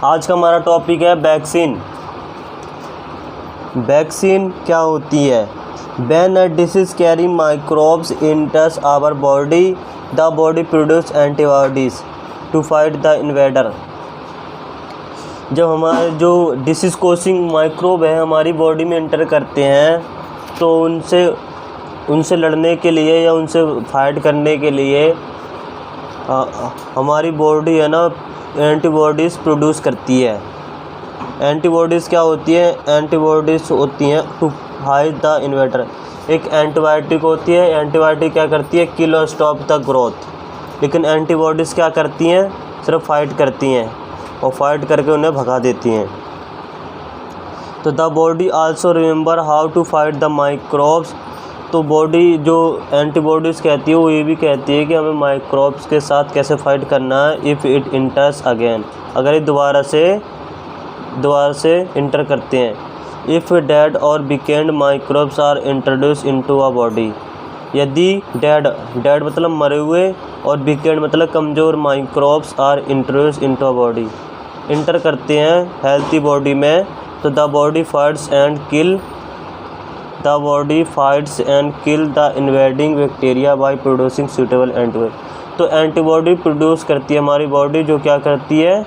आज का हमारा टॉपिक है वैक्सीन। वैक्सीन क्या होती है? When a disease carry microbes enters our body, the body produce antibodies to fight the invader। जब हमारे जो डिसीज़ कोसिंग माइक्रोब है हमारी बॉडी में एंटर करते हैं तो उनसे लड़ने के लिए या उनसे फाइट करने के लिए हमारी बॉडी है ना एंटीबॉडीज़ प्रोड्यूस करती है। एंटीबॉडीज़ क्या होती है? एंटीबॉडीज़ होती हैं टू फाइट द इन्वेडर। एक एंटीबायोटिक होती है, एंटीबायोटिक क्या करती है? किल और स्टॉप द ग्रोथ। लेकिन एंटीबॉडीज़ क्या करती हैं? सिर्फ फाइट करती हैं और फाइट करके उन्हें भगा देती हैं। तो the body also remember how to fight the microbes. तो बॉडी जो एंटीबॉडीज़ कहती है वो ये भी कहती है कि हमें माइक्रोब्स के साथ कैसे फाइट करना है। इफ़ इट इंटर्स अगेन, अगर ये दोबारा से इंटर करते हैं। If dead or weakened microbes are introduce into a body. यदि डेड मतलब मरे हुए और वीकेंड मतलब कमज़ोर microbes are introduce into a body, enter करते हैं हेल्थी बॉडी में, तो the body fights and kill the invading bacteria by producing suitable antibody. तो एंटीबॉडी प्रोड्यूस करती है हमारी बॉडी, जो क्या करती है?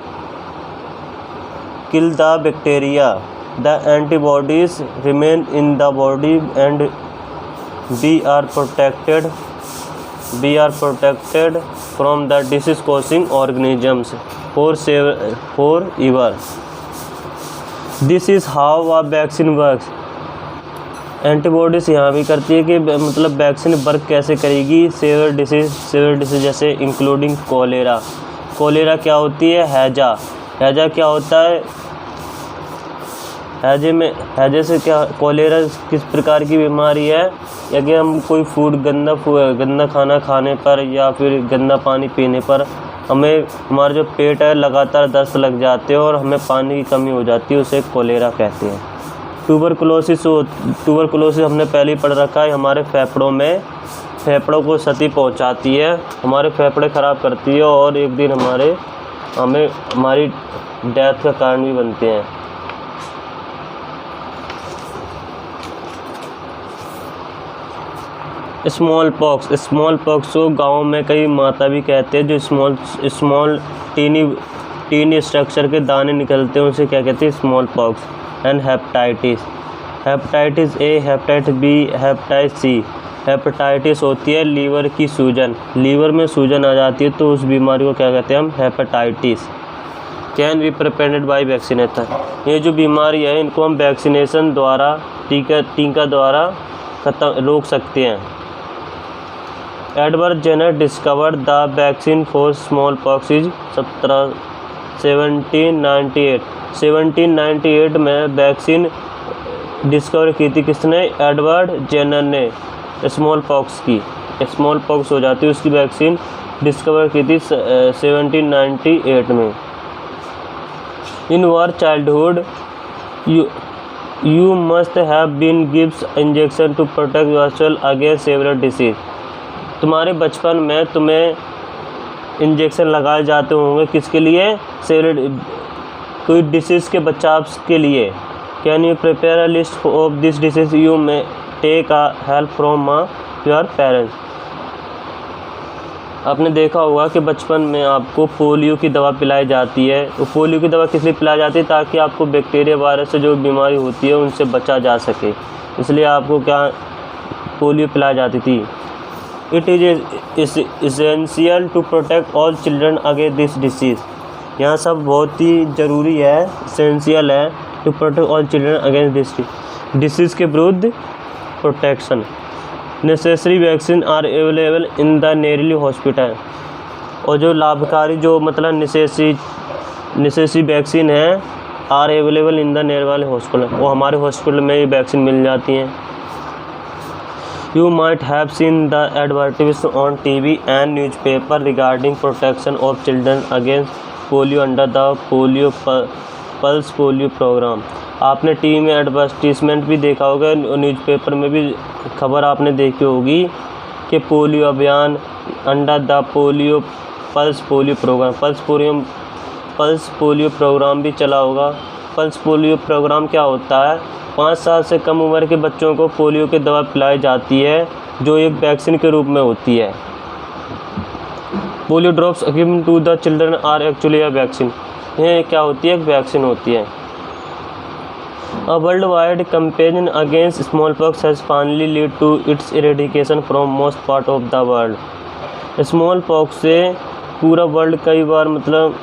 Kill the bacteria. The antibodies remain in the body and we are protected from the disease causing organisms forever. This is how a vaccine works. Antibodies यहाँ भी करती है कि मतलब वैक्सीन वर्क कैसे करेगी। सेवर डिसीज जैसे including cholera. Cholera क्या होती है? हैजा क्या होता है? हैजे से क्या, कोलेरा किस प्रकार की बीमारी है? या कि हम कोई गंदा खाना खाने पर या फिर गंदा पानी पीने पर हमारा जो पेट है लगातार दस्त लग जाते हैं और हमें पानी की कमी हो जाती है, उसे कोलेरा कहते हैं। ट्यूबरकुलोसिस हमने पहले ही पढ़ रखा है। हमारे फेफड़ों को क्षति पहुंचाती है, हमारे फेफड़े ख़राब करती है और एक दिन हमारी डेथ का कारण भी बनते हैं। स्मॉल पॉक्स को गाँव में कई माता भी कहते हैं। जो स्मॉल टीनी स्ट्रक्चर के दाने निकलते हैं उसे क्या कहते हैं? Smallpox. And hepatitis A, hepatitis B, hepatitis C. Hepatitis होती है लीवर की सूजन, लीवर में सूजन आ जाती है तो उस बीमारी को क्या कहते हैं हम? Hepatitis. Can be prevented by vaccination. ये जो बीमारी है इनको हम वैक्सीनेशन द्वारा टीका द्वारा रोक सकते हैं। Edward Jenner discovered the vaccine for smallpox is 1798 में वैक्सीन डिस्कवर की थी। किसने? एडवर्ड जेनर ने। स्मॉल पॉक्स हो जाती है उसकी वैक्सीन डिस्कवर की थी 1798 में। In your childhood you must have been gives injection to protect yourself against several disease. तुम्हारे बचपन में तुम्हें इंजेक्शन लगाए जाते होंगे, किसके लिए? कोई डिसीज़ के बचाव के लिए। Can you prepare a list of this disease? You may take a help from your parents. आपने देखा होगा कि बचपन में आपको पोलियो की दवा पिलाई जाती है। तो पोलियो की दवा किस लिए पिलाई जाती है? ताकि आपको बैक्टीरिया वायरस से जो बीमारी होती है उनसे बचा जा सके, इसलिए आपको क्या पोलियो पिलाई जाती थी। It is essential to protect all children against this disease. यहाँ सब बहुत ही ज़रूरी है, इसेंशियल है to protect all children against this disease के विरुद्ध protection. Necessary vaccine are available in the nearly hospital. और जो लाभकारी जो मतलब नेसेसरी वैक्सीन है are available in the near वाले हॉस्पिटल, वो हमारे हॉस्पिटल में ये वैक्सीन मिल जाती हैं। You might have seen the advertisements on TV and newspaper regarding protection of children against polio under the Pulse Polio program। आपने TV में एडवर्टीजमेंट भी देखा होगा, न्यूज़पेपर में भी खबर आपने देखी होगी कि पोलियो अभियान under the pulse polio programme. Pulse polio programme भी चला होगा। पल्स पोलियो प्रोग्राम क्या होता है? 5 साल से कम उम्र के बच्चों को पोलियो की दवा पिलाई जाती है, जो एक वैक्सीन के रूप में होती है। Polio drops given to the children are actually a vaccine. ये क्या होती है? एक वैक्सीन होती है। A worldwide campaign against smallpox has finally led to its eradication from most part of the world. Smallpox से पूरा वर्ल्ड कई बार मतलब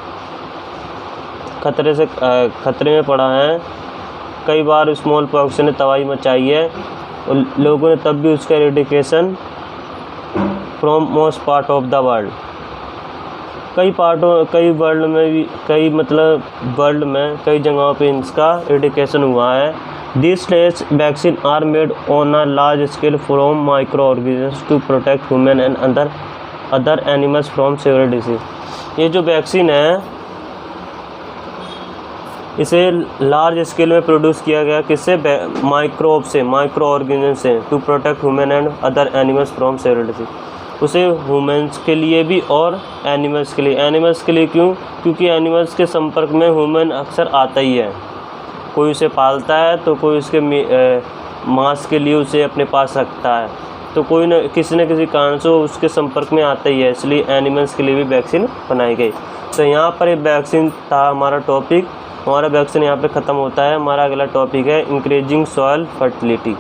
खतरे में पड़ा है। कई बार स्मॉलपॉक्स ने तबाही मचाई है और लोगों ने तब भी उसका eradication from most part of the world, कई वर्ल्ड में भी वर्ल्ड में कई जगहों पे इसका एरेडिकेशन हुआ है। This test vaccine are made on a large scale from microorganisms to protect human and other animals from several disease. ये जो वैक्सीन है इसे लार्ज स्केल में प्रोड्यूस किया गया, किससे? माइक्रो ऑर्गेनिज्म से, to protect human and other animals from several disease. उसे ह्यूमन्स के लिए भी और एनिमल्स के लिए। एनिमल्स के लिए क्यों? क्योंकि एनिमल्स के संपर्क में ह्यूमन अक्सर आता ही है। कोई उसे पालता है तो कोई उसके मांस के लिए उसे अपने पास रखता है, तो कोई न किसी कारण से उसके संपर्क में आता ही है, इसलिए एनिमल्स के लिए भी वैक्सीन बनाई गई। तो यहाँ पर एक वैक्सीन था हमारा टॉपिक। हमारा वैक्सीन यहाँ पे ख़त्म होता है। हमारा अगला टॉपिक है इंक्रीजिंग सॉइल फर्टिलिटी।